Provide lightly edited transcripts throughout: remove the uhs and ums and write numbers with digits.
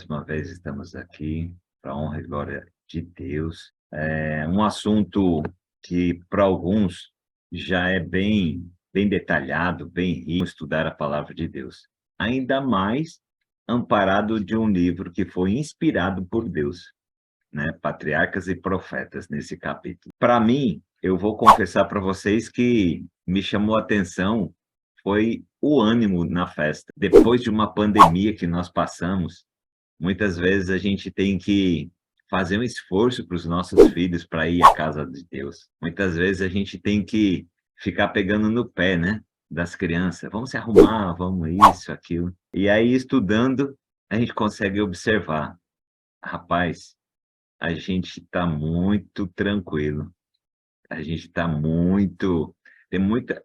uma vez estamos aqui para a honra e glória de Deus. É um assunto que, para alguns, já é bem detalhado, bem rico, estudar a palavra de Deus. Ainda mais amparado de um livro que foi inspirado por Deus, né? Patriarcas e Profetas, nesse capítulo. Para mim, eu vou confessar para vocês que me chamou a atenção foi o ânimo na festa. Depois de uma pandemia que nós passamos, muitas vezes a gente tem que fazer um esforço para os nossos filhos para ir à casa de Deus. Muitas vezes a gente tem que ficar pegando no pé, né, das crianças. Vamos se arrumar, vamos isso, aquilo. E aí, estudando, a gente consegue observar. Rapaz, a gente está muito tranquilo. A gente está muito... Tem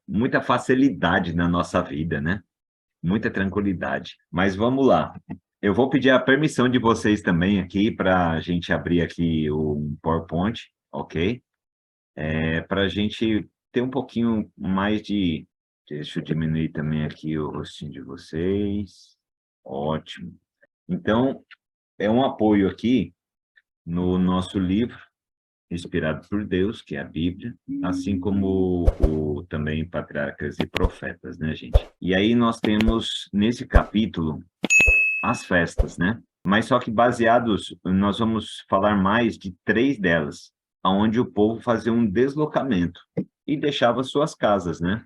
muita facilidade na nossa vida, né? Muita tranquilidade. Mas vamos lá. Eu vou pedir a permissão de vocês também aqui para a gente abrir aqui o PowerPoint, ok? Para a gente ter um pouquinho mais de... Deixa eu diminuir também aqui o rostinho de vocês. Ótimo. Então, é um apoio aqui no nosso livro, inspirado por Deus, que é a Bíblia, assim como também Patriarcas e Profetas, né, gente? E aí nós temos, nesse capítulo, as festas, né? Mas só que baseados, nós vamos falar mais de 3 delas, onde o povo fazia um deslocamento e deixava suas casas, né?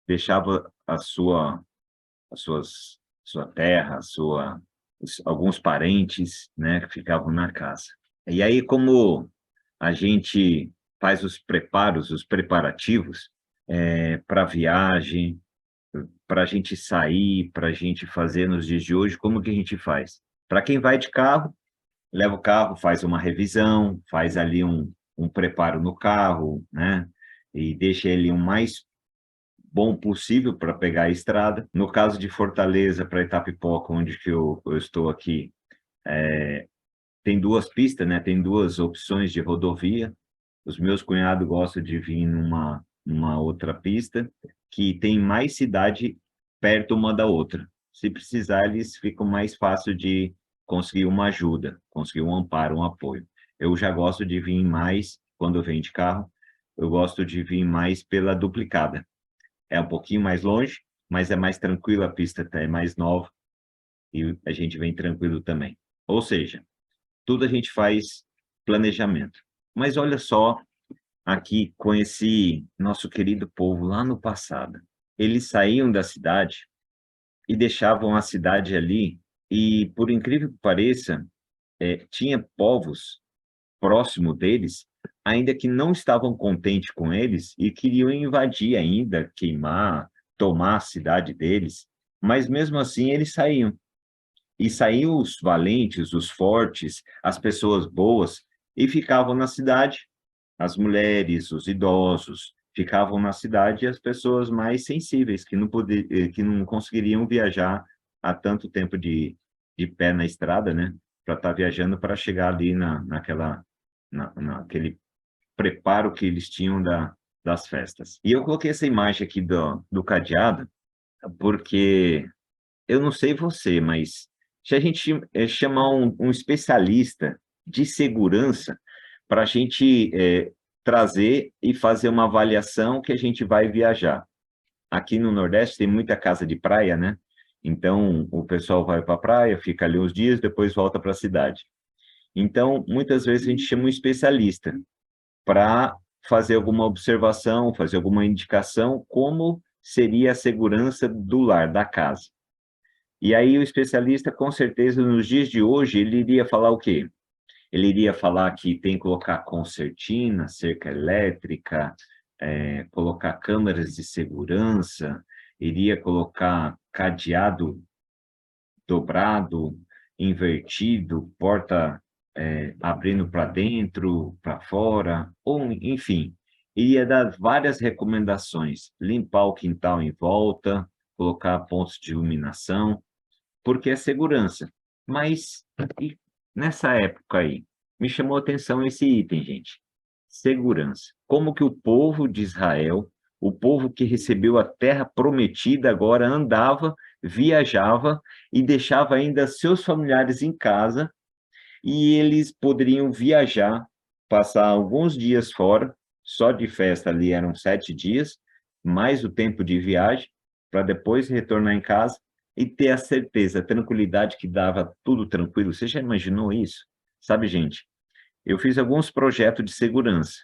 Deixava sua terra, alguns parentes, né, que ficavam na casa. E aí, como a gente faz os preparos, os preparativos para a viagem, para a gente sair, para a gente fazer nos dias de hoje, como que a gente faz? Para quem vai de carro, leva o carro, faz uma revisão, faz ali um preparo no carro, né? E deixa ele o mais bom possível para pegar a estrada. No caso de Fortaleza, para Itapipoca, onde que eu estou aqui, tem 2 pistas, né? Tem 2 opções de rodovia. Os meus cunhados gostam de vir numa outra pista, que tem mais cidade perto uma da outra. Se precisar, eles ficam mais fácil de conseguir uma ajuda, conseguir um amparo, um apoio. Eu já gosto de vir mais, quando eu venho de carro, eu gosto de vir mais pela duplicada. É um pouquinho mais longe, mas é mais tranquilo, a pista até é mais nova, e a gente vem tranquilo também. Ou seja, tudo a gente faz planejamento. Mas olha só aqui com esse nosso querido povo lá no passado. Eles saíam da cidade e deixavam a cidade ali, e por incrível que pareça, tinha povos próximo deles, ainda que não estavam contentes com eles e queriam invadir ainda, queimar, tomar a cidade deles, mas mesmo assim eles saíam. E saíam os valentes, os fortes, as pessoas boas, e ficavam na cidade. As mulheres, os idosos, ficavam na cidade, e as pessoas mais sensíveis, que não conseguiriam viajar há tanto tempo de pé na estrada, né? Para estar viajando para chegar ali naquele preparo que eles tinham das festas. E eu coloquei essa imagem aqui do cadeado, porque eu não sei você, mas se a gente chamar um especialista de segurança para a gente trazer e fazer uma avaliação que a gente vai viajar. Aqui no Nordeste tem muita casa de praia, né? Então, o pessoal vai para a praia, fica ali uns dias, depois volta para a cidade. Então, muitas vezes a gente chama um especialista para fazer alguma observação, fazer alguma indicação, como seria a segurança do lar, da casa. E aí o especialista, com certeza, nos dias de hoje, ele iria falar o quê? Ele iria falar que tem que colocar concertina, cerca elétrica, colocar câmeras de segurança, iria colocar cadeado dobrado, invertido, porta abrindo para dentro, para fora, ou enfim, iria dar várias recomendações, limpar o quintal em volta, colocar pontos de iluminação, porque é segurança. Mas e nessa época aí, me chamou a atenção esse item, gente. Segurança. Como que o povo de Israel, o povo que recebeu a terra prometida, agora andava viajava e deixava ainda seus familiares em casa, e eles poderiam viajar, passar alguns dias fora, só de festa ali eram 7 dias, mais o tempo de viagem, para depois retornar em casa e ter a certeza, a tranquilidade que dava tudo tranquilo. Você já imaginou isso? Sabe, gente, eu fiz alguns projetos de segurança.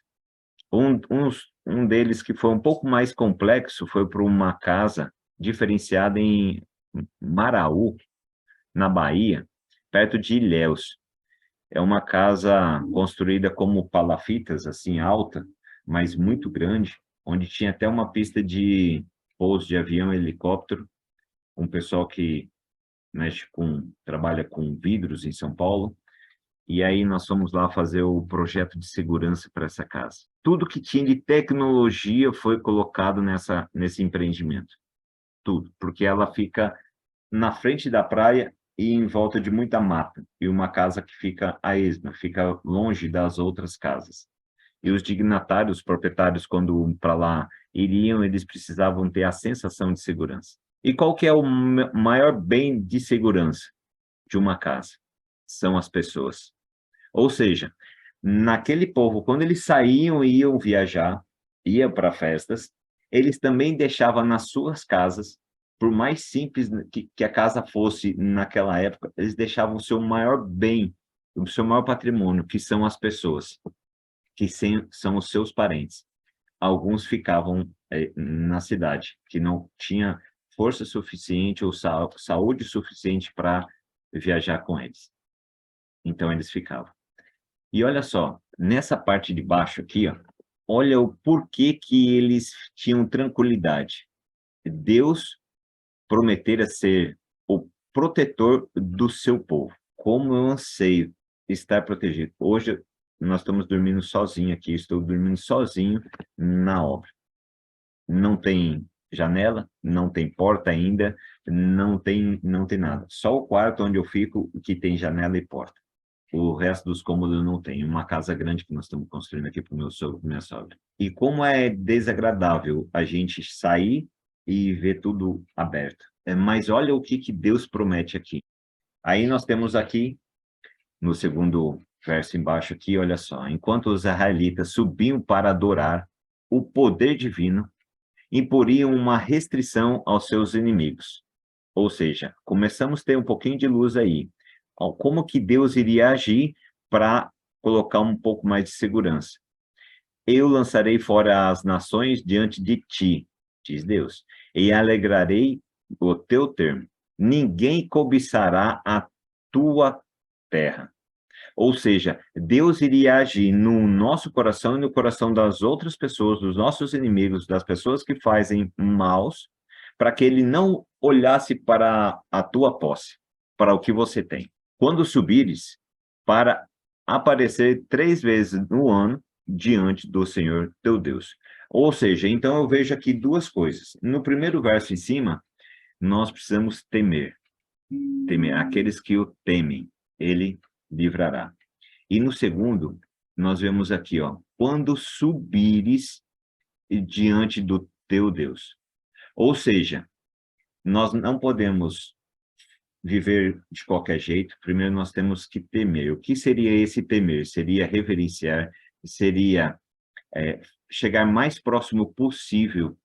Um deles que foi um pouco mais complexo foi para uma casa diferenciada em Maraú, na Bahia, perto de Ilhéus. É uma casa construída como palafitas, assim, alta, mas muito grande, onde tinha até uma pista de pouso de avião e helicóptero, um pessoal que trabalha com vidros em São Paulo, e aí nós fomos lá fazer o projeto de segurança para essa casa. Tudo que tinha de tecnologia foi colocado nesse empreendimento, tudo, porque ela fica na frente da praia e em volta de muita mata, e uma casa que fica a esmo, fica longe das outras casas. E os dignatários, os proprietários, quando para lá iriam, eles precisavam ter a sensação de segurança. E qual que é o maior bem de segurança de uma casa? São as pessoas. Ou seja, naquele povo, quando eles saíam e iam viajar, iam para festas, eles também deixavam nas suas casas, por mais simples que a casa fosse naquela época, eles deixavam o seu maior bem, o seu maior patrimônio, que são as pessoas, que são os seus parentes. Alguns ficavam na cidade, que não tinha força suficiente ou saúde suficiente para viajar com eles. Então, eles ficavam. E olha só, nessa parte de baixo aqui, ó, olha o porquê que eles tinham tranquilidade. Deus prometera ser o protetor do seu povo. Como eu anseio estar protegido. Hoje nós estamos dormindo sozinho aqui, estou dormindo sozinho na obra. Não tem janela, não tem porta ainda, não tem nada. Só o quarto onde eu fico que tem janela e porta. O resto dos cômodos não tem. Uma casa grande que nós estamos construindo aqui para o meu sogro e minha sogra. E como é desagradável a gente sair e ver tudo aberto. Mas olha o que Deus promete aqui. Aí nós temos aqui, no segundo verso embaixo aqui, olha só. Enquanto os israelitas subiam para adorar o poder divino, imporiam uma restrição aos seus inimigos. Ou seja, começamos a ter um pouquinho de luz aí. Como que Deus iria agir para colocar um pouco mais de segurança? Eu lançarei fora as nações diante de ti, diz Deus, e alegrarei o teu termo. Ninguém cobiçará a tua terra. Ou seja, Deus iria agir no nosso coração e no coração das outras pessoas, dos nossos inimigos, das pessoas que fazem maus, para que ele não olhasse para a tua posse, para o que você tem. Quando subires, para aparecer 3 vezes no ano diante do Senhor teu Deus. Ou seja, então eu vejo aqui duas coisas. No primeiro verso em cima, nós precisamos temer. Temer. Aqueles que o temem, ele livrará. E no segundo, nós vemos aqui, ó, quando subires diante do teu Deus. Ou seja, nós não podemos viver de qualquer jeito. Primeiro nós temos que temer. O que seria esse temer? Seria reverenciar, seria chegar mais próximo possível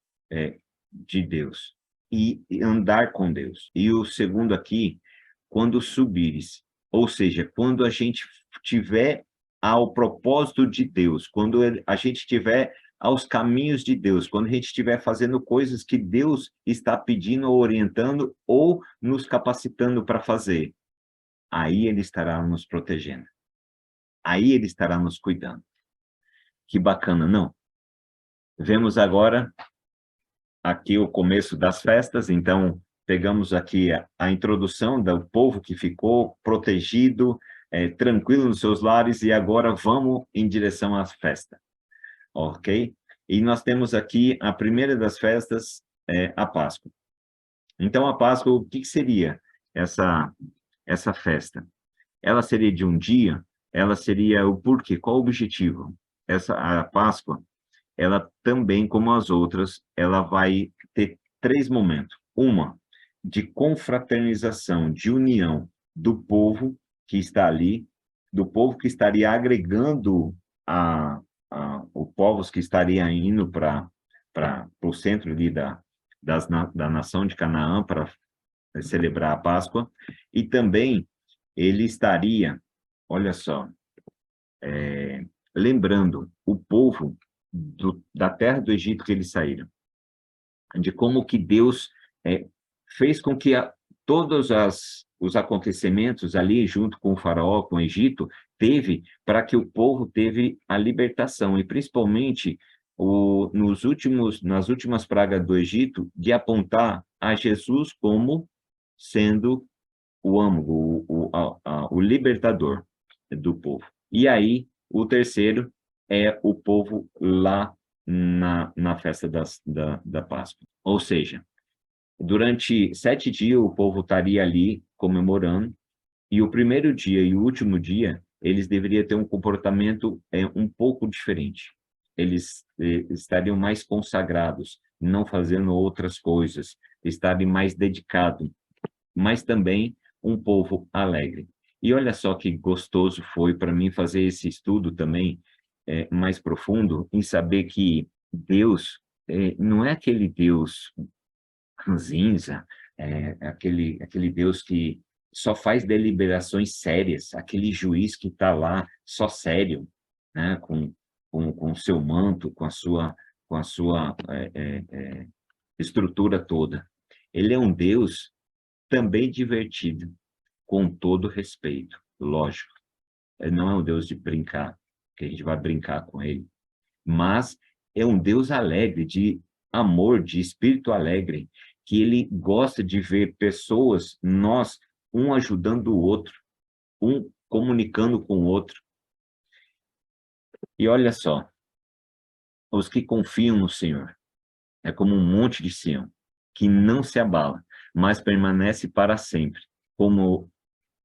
de Deus e andar com Deus. E o segundo aqui, quando subires, ou seja, quando a gente tiver ao propósito de Deus, quando a gente estiver aos caminhos de Deus, quando a gente estiver fazendo coisas que Deus está pedindo ou orientando ou nos capacitando para fazer, aí Ele estará nos protegendo. Aí Ele estará nos cuidando. Que bacana, não? Vemos agora aqui o começo das festas, então pegamos aqui a introdução do povo que ficou protegido, tranquilo nos seus lares, e agora vamos em direção à festa, ok? E nós temos aqui a primeira das festas, a Páscoa. Então, a Páscoa, o que seria essa festa? Ela seria de um dia? Ela seria o porquê? Qual o objetivo? A Páscoa, ela também, como as outras, ela vai ter 3 momentos. de confraternização, de união do povo que está ali, do povo que estaria agregando os povos que estariam indo para o centro ali da nação de Canaã para celebrar a Páscoa, e também ele estaria, olha só, lembrando o povo da terra do Egito que eles saíram, de como que Deus fez com que todos os acontecimentos ali, junto com o faraó, com o Egito, teve para que o povo teve a libertação, e principalmente nas últimas pragas do Egito, de apontar a Jesus como sendo o amo, o libertador do povo. E aí, o terceiro é o povo lá na festa da Páscoa. Ou seja, durante 7 dias o povo estaria ali comemorando, e o primeiro dia e o último dia, eles deveriam ter um comportamento um pouco diferente. Eles estariam mais consagrados, não fazendo outras coisas, estarem mais dedicados, mas também um povo alegre. E olha só que gostoso foi para mim fazer esse estudo também mais profundo, em saber que Deus não é aquele Deus ranzinza, aquele Deus que só faz deliberações sérias, aquele juiz que está lá só sério, né, com o seu manto, com a sua estrutura toda. Ele é um Deus também divertido, com todo respeito, lógico. Ele não é um Deus de brincar, que a gente vai brincar com ele, mas é um Deus alegre, de amor, de espírito alegre, que ele gosta de ver pessoas, nós, um ajudando o outro, um comunicando com o outro. E olha só, os que confiam no Senhor, é como um monte de Sião, que não se abala, mas permanece para sempre, como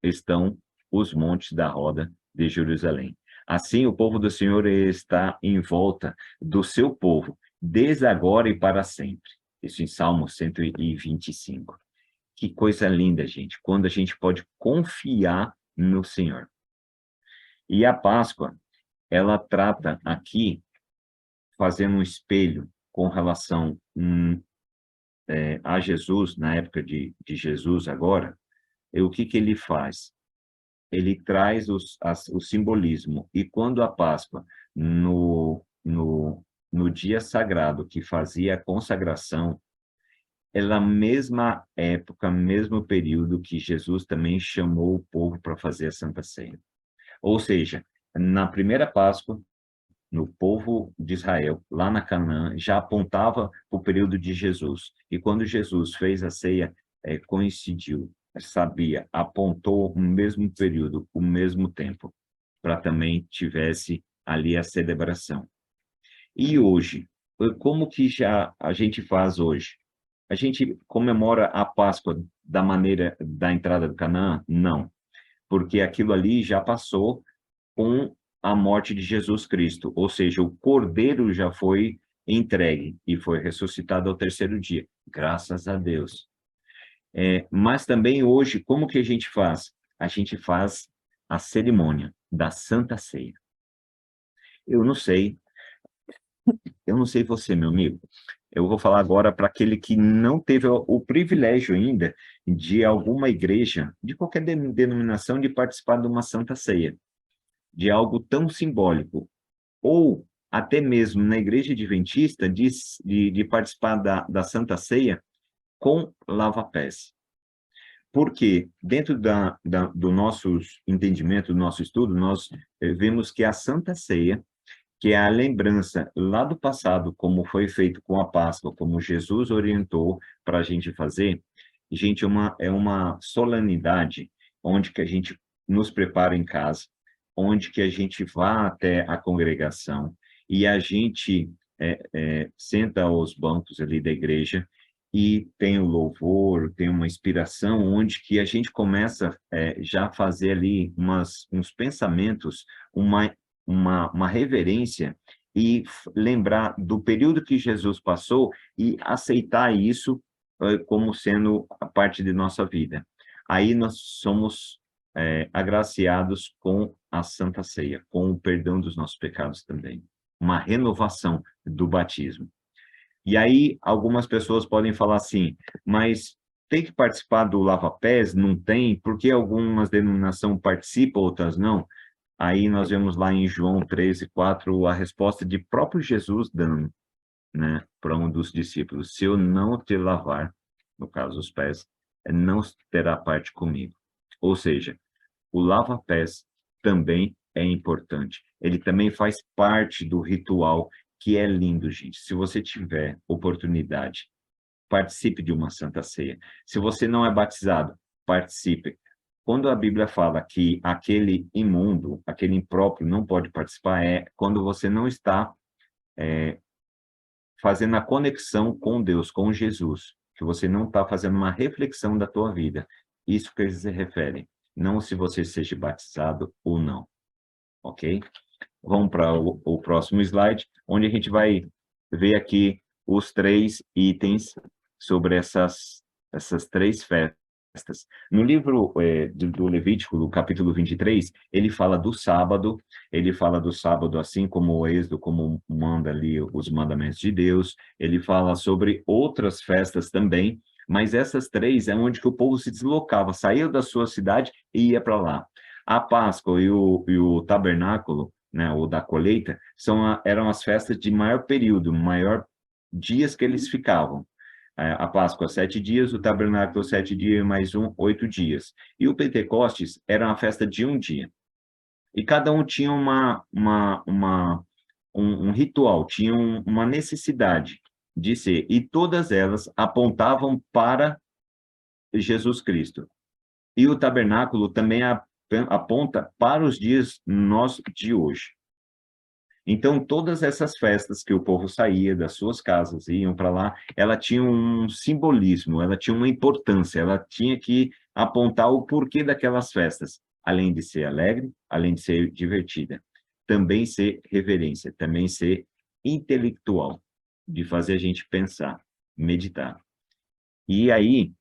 estão os montes da roda de Jerusalém. Assim, o povo do Senhor está em volta do seu povo, desde agora e para sempre. Isso em Salmo 125. Que coisa linda, gente, quando a gente pode confiar no Senhor. E a Páscoa, ela trata aqui, fazendo um espelho com relação a Jesus, na época de Jesus agora, o que ele faz? Ele traz o simbolismo. E quando a Páscoa, no dia sagrado, que fazia a consagração, é na mesma época, mesmo período que Jesus também chamou o povo para fazer a Santa Ceia. Ou seja, na primeira Páscoa, no povo de Israel, lá na Canaã, já apontava para o período de Jesus. E quando Jesus fez a ceia, coincidiu, sabia, apontou o mesmo período, o mesmo tempo, para também tivesse ali a celebração. E hoje, como que já a gente faz hoje? A gente comemora a Páscoa da maneira da entrada do Canaã? Não, porque aquilo ali já passou com a morte de Jesus Cristo, ou seja, o Cordeiro já foi entregue e foi ressuscitado ao terceiro dia, graças a Deus. Mas também hoje, como que a gente faz? A gente faz a cerimônia da Santa Ceia. Eu não sei você, meu amigo. Eu vou falar agora para aquele que não teve o privilégio ainda de alguma igreja, de qualquer denominação, de participar de uma Santa Ceia, de algo tão simbólico, ou até mesmo na igreja adventista, de participar da Santa Ceia com lava-pés. Porque dentro do nosso entendimento, do nosso estudo, nós vemos que a Santa Ceia, que é a lembrança lá do passado, como foi feito com a Páscoa, como Jesus orientou para a gente fazer, gente, é uma solenidade onde que a gente nos prepara em casa, onde que a gente vá até a congregação e a gente senta aos bancos ali da igreja e tem o louvor, tem uma inspiração, onde que a gente começa já a fazer ali uns pensamentos, uma reverência e lembrar do período que Jesus passou e aceitar isso como sendo a parte de nossa vida. Aí nós somos agraciados com a Santa Ceia, com o perdão dos nossos pecados também. Uma renovação do batismo. E aí, algumas pessoas podem falar assim, mas tem que participar do lava-pés? Não tem? Por que algumas denominações participam, outras não? Aí nós vemos lá em João 13:4 a resposta de próprio Jesus dando, né, para um dos discípulos: se eu não te lavar, no caso os pés, não terá parte comigo. Ou seja, o lava-pés também é importante. Ele também faz parte do ritual, que é lindo, gente. Se você tiver oportunidade, participe de uma Santa Ceia. Se você não é batizado, participe. Quando a Bíblia fala que aquele imundo, aquele impróprio não pode participar, é quando você não está fazendo a conexão com Deus, com Jesus, que você não está fazendo uma reflexão da tua vida. Isso que eles se referem, não se você seja batizado ou não, ok? Vamos para o próximo slide, onde a gente vai ver aqui os 3 itens sobre essas 3 festas. No livro do Levítico, no capítulo 23, ele fala do sábado assim como o Êxodo, como manda ali os mandamentos de Deus, ele fala sobre outras festas também, mas essas 3 é onde que o povo se deslocava, saía da sua cidade e ia para lá. A Páscoa e o tabernáculo, né, ou da colheita, eram as festas de maior período, maior dias que eles ficavam. A Páscoa, 7 dias, o tabernáculo, 7 dias, mais 8 dias. E o Pentecostes era uma festa de 1 dia. E cada um tinha um ritual, tinha uma necessidade de ser. E todas elas apontavam para Jesus Cristo. E o tabernáculo também aponta para os dias de hoje. Então, todas essas festas que o povo saía das suas casas e iam para lá, ela tinha um simbolismo, ela tinha uma importância, ela tinha que apontar o porquê daquelas festas, além de ser alegre, além de ser divertida, também ser reverência, também ser intelectual, de fazer a gente pensar, meditar. E aí,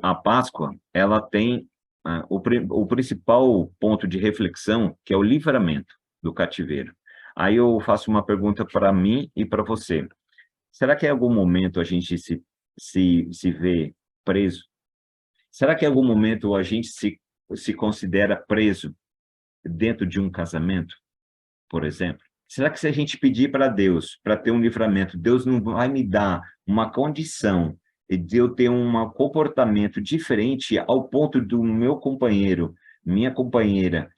a Páscoa, ela tem o principal ponto de reflexão, que é o livramento do cativeiro. Aí eu faço uma pergunta para mim e para você. Será que em algum momento a gente se vê preso? Será que em algum momento a gente se considera preso dentro de um casamento, por exemplo? Será que se a gente pedir para Deus, para ter um livramento, Deus não vai me dar uma condição de eu ter um comportamento diferente ao ponto do meu companheiro, minha companheira,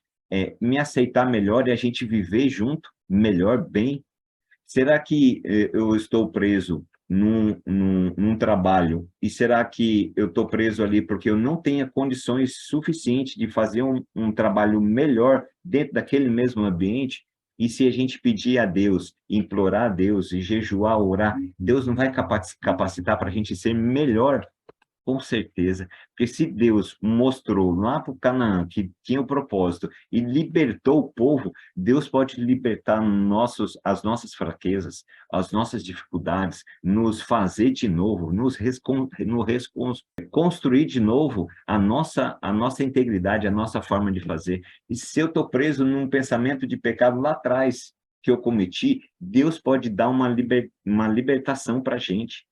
me aceitar melhor e a gente viver junto, melhor, bem? Será que eu estou preso num trabalho? E será que eu estou preso ali porque eu não tenho condições suficientes de fazer um trabalho melhor dentro daquele mesmo ambiente? E se a gente pedir a Deus, implorar a Deus e jejuar, orar, Deus não vai capacitar para a gente ser melhor? Com certeza, porque se Deus mostrou lá para o Canaã que tinha o propósito e libertou o povo, Deus pode libertar as nossas fraquezas, as nossas dificuldades, nos fazer de novo, construir de novo a nossa integridade, a nossa forma de fazer. E se eu estou preso num pensamento de pecado lá atrás que eu cometi, Deus pode dar uma libertação para a gente,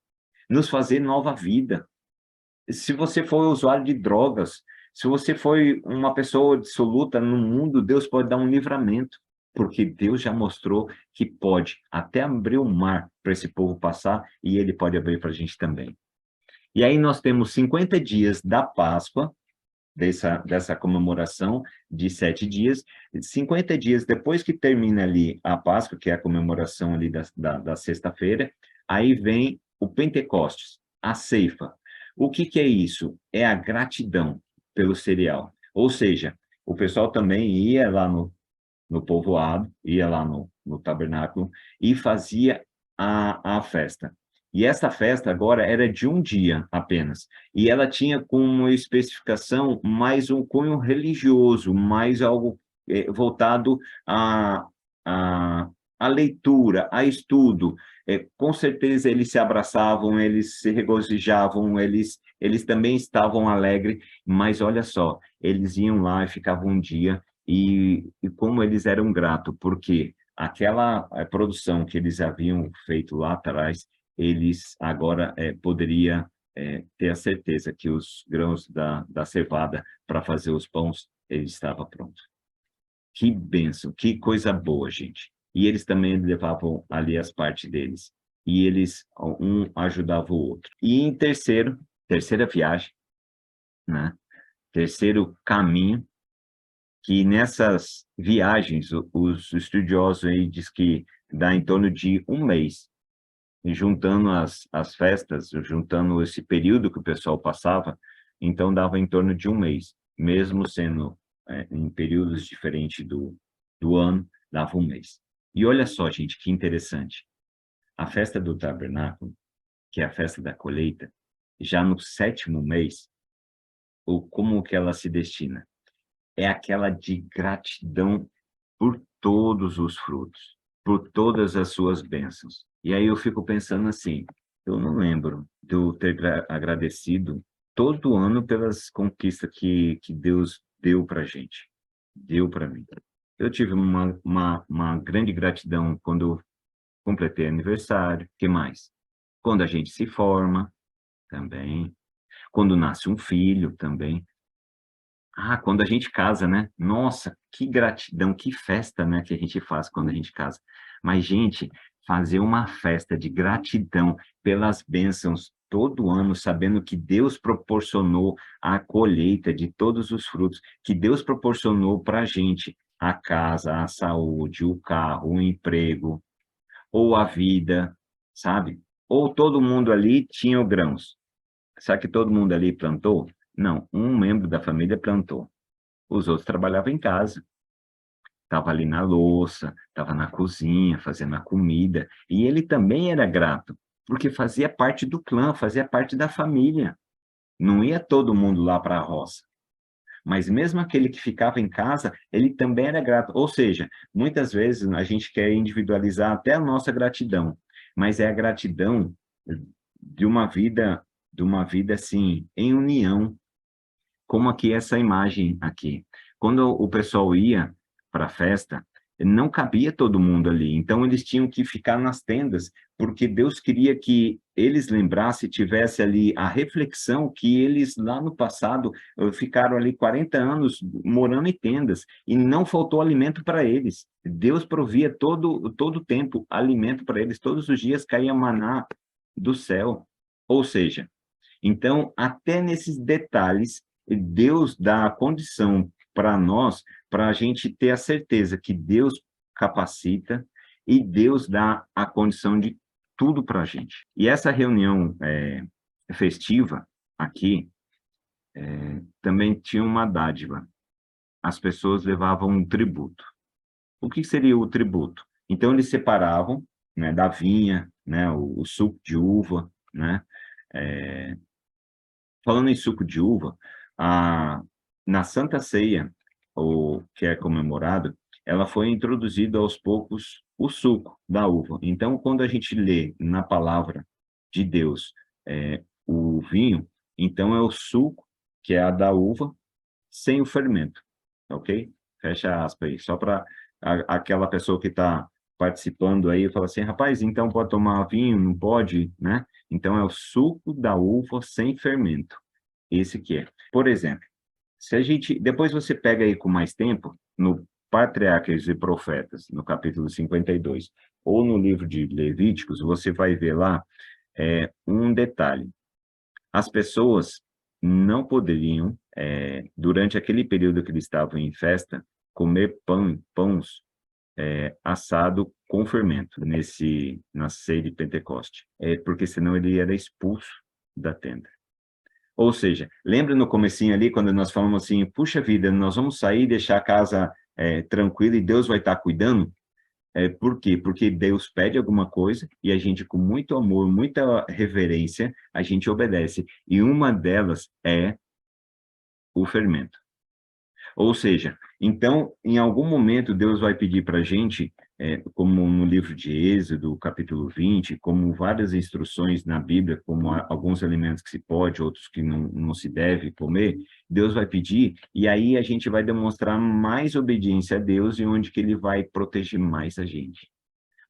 nos fazer nova vida. Se você foi usuário de drogas, se você foi uma pessoa dissoluta no mundo, Deus pode dar um livramento, porque Deus já mostrou que pode até abrir o mar para esse povo passar, e ele pode abrir para a gente também. E aí nós temos 50 dias da Páscoa, dessa comemoração de 7 dias, 50 dias depois que termina ali a Páscoa, que é a comemoração ali da sexta-feira, aí vem o Pentecostes, a ceifa. O que é isso? É a gratidão pelo cereal. Ou seja, o pessoal também ia lá no povoado, ia lá no tabernáculo e fazia a festa. E essa festa agora era de 1 dia apenas. E ela tinha como especificação mais um cunho religioso, mais algo voltado a a leitura, a estudo, com certeza eles se abraçavam, eles se regozijavam, eles também estavam alegres, mas olha só, eles iam lá e ficavam um dia, e como eles eram gratos, porque aquela produção que eles haviam feito lá atrás, eles agora poderia ter a certeza que os grãos da cevada para fazer os pães, ele estava pronto. Que bênção, que coisa boa, gente. E eles também levavam ali as partes deles. E eles, um ajudava o outro. E em terceira viagem, né? Terceiro caminho, que nessas viagens, os estudiosos aí diz que dá em torno de um mês, e juntando as festas, juntando esse período que o pessoal passava, então dava em torno de um mês, mesmo sendo em períodos diferentes do ano, dava um mês. E olha só, gente, que interessante. A festa do tabernáculo, que é a festa da colheita, já no 7º mês, ou como que ela se destina? É aquela de gratidão por todos os frutos, por todas as suas bênçãos. E aí eu fico pensando assim, eu não lembro de eu ter agradecido todo ano pelas conquistas que Deus deu para a gente, deu para mim. Eu tive uma grande gratidão quando eu completei aniversário, que mais? Quando a gente se forma, também. Quando nasce um filho, também. Ah, quando a gente casa, né? Nossa, que gratidão, que festa, né, que a gente faz quando a gente casa. Mas, gente, fazer uma festa de gratidão pelas bênçãos todo ano, sabendo que Deus proporcionou a colheita de todos os frutos, que Deus proporcionou para a gente a casa, a saúde, o carro, o emprego, ou a vida, sabe? Ou todo mundo ali tinha grãos. Será que todo mundo ali plantou? Não, um membro da família plantou. Os outros trabalhavam em casa. Estava ali na louça, estava na cozinha, fazendo a comida. E ele também era grato, porque fazia parte do clã, fazia parte da família. Não ia todo mundo lá para a roça. Mas mesmo aquele que ficava em casa, ele também era grato. Ou seja, muitas vezes a gente quer individualizar até a nossa gratidão, mas é a gratidão de uma vida assim, em união, como aqui essa imagem aqui. Quando o pessoal ia para a festa, não cabia todo mundo ali, então eles tinham que ficar nas tendas, porque Deus queria que eles lembrassem, tivesse ali a reflexão que eles lá no passado ficaram ali 40 anos morando em tendas e não faltou alimento para eles. Deus provia todo o tempo alimento para eles, todos os dias caía maná do céu. Ou seja, então, até nesses detalhes, Deus dá a condição para nós, para a gente ter a certeza que Deus capacita e Deus dá a condição de tudo para a gente. E essa reunião festiva aqui também tinha uma dádiva. As pessoas levavam um tributo. O que seria o tributo? Então, eles separavam, né, da vinha, né, o suco de uva, né, falando em suco de uva, na Santa Ceia, que é comemorado, ela foi introduzido aos poucos o suco da uva. Então, quando a gente lê na palavra de Deus o vinho, então é o suco, que é a da uva, sem o fermento, ok? Fecha aspas aí, só para aquela pessoa que está participando aí, fala assim, rapaz, então pode tomar vinho, não pode, né? Então, é o suco da uva sem fermento. Esse que é. Por exemplo, se a gente... Depois você pega aí com mais tempo, no Patriarcas e Profetas, no capítulo 52, ou no livro de Levíticos, você vai ver lá um detalhe. As pessoas não poderiam, durante aquele período que eles estavam em festa, comer pães assado com fermento na ceia de Pentecoste, porque senão ele era expulso da tenda. Ou seja, lembra no comecinho ali, quando nós falamos assim, puxa vida, nós vamos sair e deixar a casa tranquila e Deus vai estar cuidando? Por quê? Porque Deus pede alguma coisa e a gente, com muito amor, muita reverência, a gente obedece. E uma delas é o fermento. Ou seja, então, em algum momento, Deus vai pedir para a gente como no livro de Êxodo, capítulo 20, como várias instruções na Bíblia, como alguns alimentos que se pode, outros que não se deve comer, Deus vai pedir, e aí a gente vai demonstrar mais obediência a Deus e onde que Ele vai proteger mais a gente.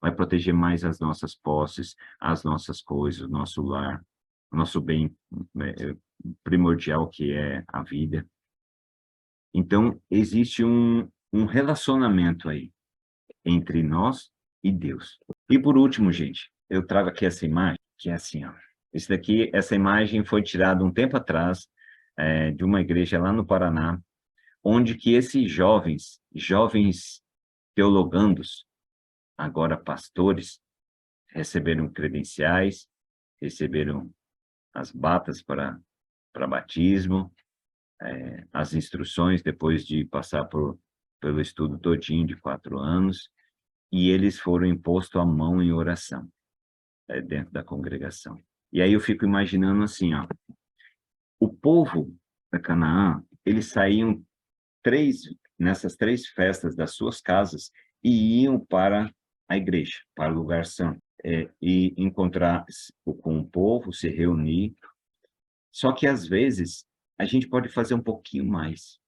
Vai proteger mais as nossas posses, as nossas coisas, o nosso lar, o nosso bem primordial, que é a vida. Então, existe um relacionamento aí entre nós e Deus. E por último, gente, eu trago aqui essa imagem, que é assim, ó. Essa imagem foi tirada um tempo atrás, de uma igreja lá no Paraná, onde que esses jovens teologandos, agora pastores, receberam credenciais, receberam as batas para batismo, as instruções depois de passar pelo estudo todinho de 4 anos, e eles foram impostos a mão em oração, dentro da congregação. E aí eu fico imaginando assim, ó, o povo da Canaã, eles saíam nessas 3 festas das suas casas e iam para a igreja, para o lugar santo, e encontrar com o povo, se reunir. Só que, às vezes, a gente pode fazer um pouquinho mais,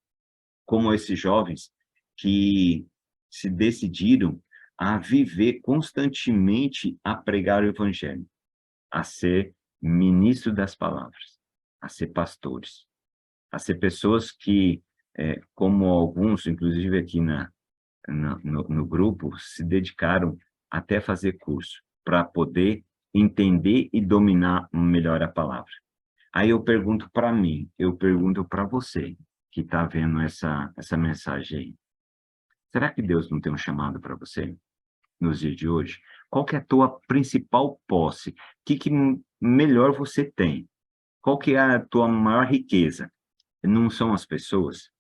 como esses jovens que se decidiram a viver constantemente a pregar o evangelho, a ser ministro das palavras, a ser pastores, a ser pessoas que, como alguns, inclusive aqui no grupo, se dedicaram até fazer curso para poder entender e dominar melhor a palavra. Aí eu pergunto para mim, eu pergunto para você que está vendo essa mensagem aí. Será que Deus não tem um chamado para você nos dias de hoje? Qual que é a tua principal posse? O que melhor você tem? Qual que é a tua maior riqueza? Não são as pessoas,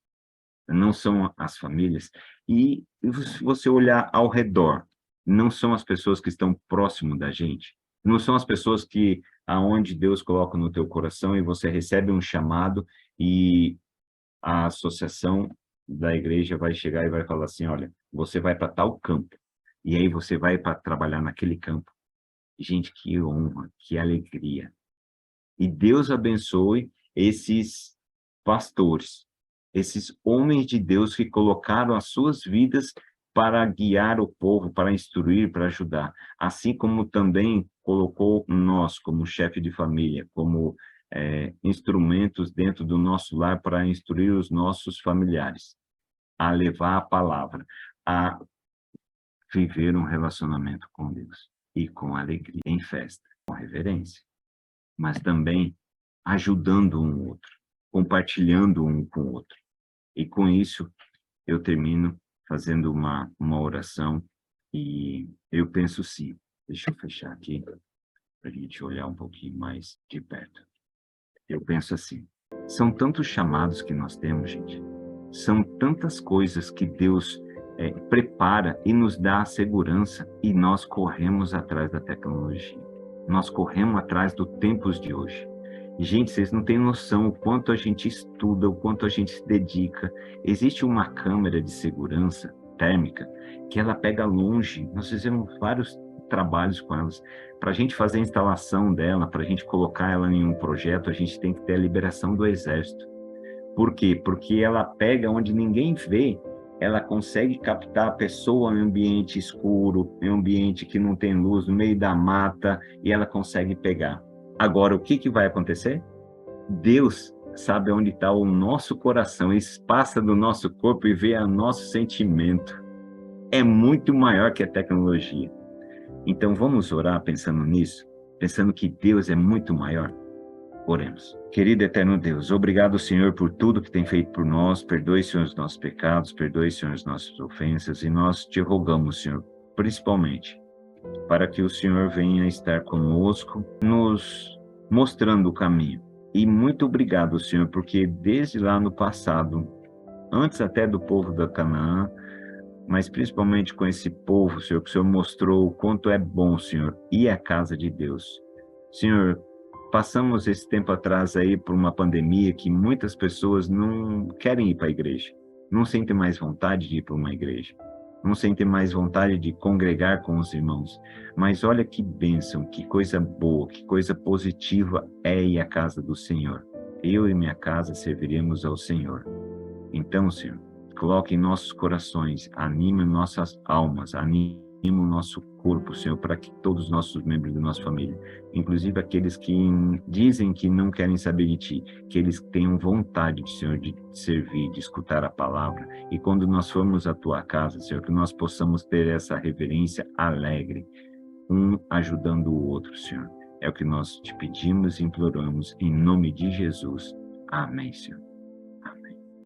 não são as famílias. E se você olhar ao redor, não são as pessoas que estão próximo da gente, não são as pessoas que aonde Deus coloca no teu coração e você recebe um chamado e a associação da igreja vai chegar e vai falar assim, olha, você vai para tal campo, e aí você vai para trabalhar naquele campo. Gente, que honra, que alegria. E Deus abençoe esses pastores, esses homens de Deus que colocaram as suas vidas para guiar o povo, para instruir, para ajudar. Assim como também colocou nós, como chefe de família, como instrumentos dentro do nosso lar para instruir os nossos familiares, a levar a palavra, a viver um relacionamento com Deus e com alegria, em festa, com reverência, mas também ajudando um outro, compartilhando um com o outro. E com isso, eu termino fazendo uma oração e eu penso sim. Deixa eu fechar aqui, para a gente olhar um pouquinho mais de perto. Eu penso assim, são tantos chamados que nós temos, gente. São tantas coisas que Deus prepara e nos dá a segurança e nós corremos atrás da tecnologia. Nós corremos atrás dos tempos de hoje. E, gente, vocês não têm noção o quanto a gente estuda, o quanto a gente se dedica. Existe uma câmera de segurança térmica que ela pega longe. Nós fizemos vários trabalhos com elas. Para a gente fazer a instalação dela, para a gente colocar ela em um projeto, a gente tem que ter a liberação do Exército. Por quê? Porque ela pega onde ninguém vê, ela consegue captar a pessoa em um ambiente escuro, em um ambiente que não tem luz, no meio da mata, e ela consegue pegar. Agora, o que vai acontecer? Deus sabe onde está o nosso coração, ele passa do nosso corpo e vê o nosso sentimento. É muito maior que a tecnologia. Então, vamos orar pensando nisso, pensando que Deus é muito maior. Oremos. Querido eterno Deus, obrigado, Senhor, por tudo que tem feito por nós. Perdoe, Senhor, os nossos pecados, perdoe, Senhor, as nossas ofensas, e nós te rogamos, Senhor, principalmente, para que o Senhor venha estar conosco, nos mostrando o caminho. E muito obrigado, Senhor, porque desde lá no passado, antes até do povo da Canaã, mas principalmente com esse povo, Senhor, que o Senhor mostrou o quanto é bom, Senhor, ir à casa de Deus. Senhor, passamos esse tempo atrás aí por uma pandemia que muitas pessoas não querem ir para a igreja, não sentem mais vontade de ir para uma igreja. não sentem mais vontade de congregar com os irmãos. Mas olha que bênção, que coisa boa, que coisa positiva é ir à casa do Senhor. Eu e minha casa serviremos ao Senhor. Então, Senhor, coloque em nossos corações, anime nossas almas, anime o nosso corpo, Senhor, para que todos os nossos membros da nossa família, inclusive aqueles que dizem que não querem saber de Ti, que eles tenham vontade, Senhor, de servir, de escutar a palavra. E quando nós formos à Tua casa, Senhor, que nós possamos ter essa reverência alegre, um ajudando o outro, Senhor. É o que nós te pedimos e imploramos, em nome de Jesus. Amém, Senhor.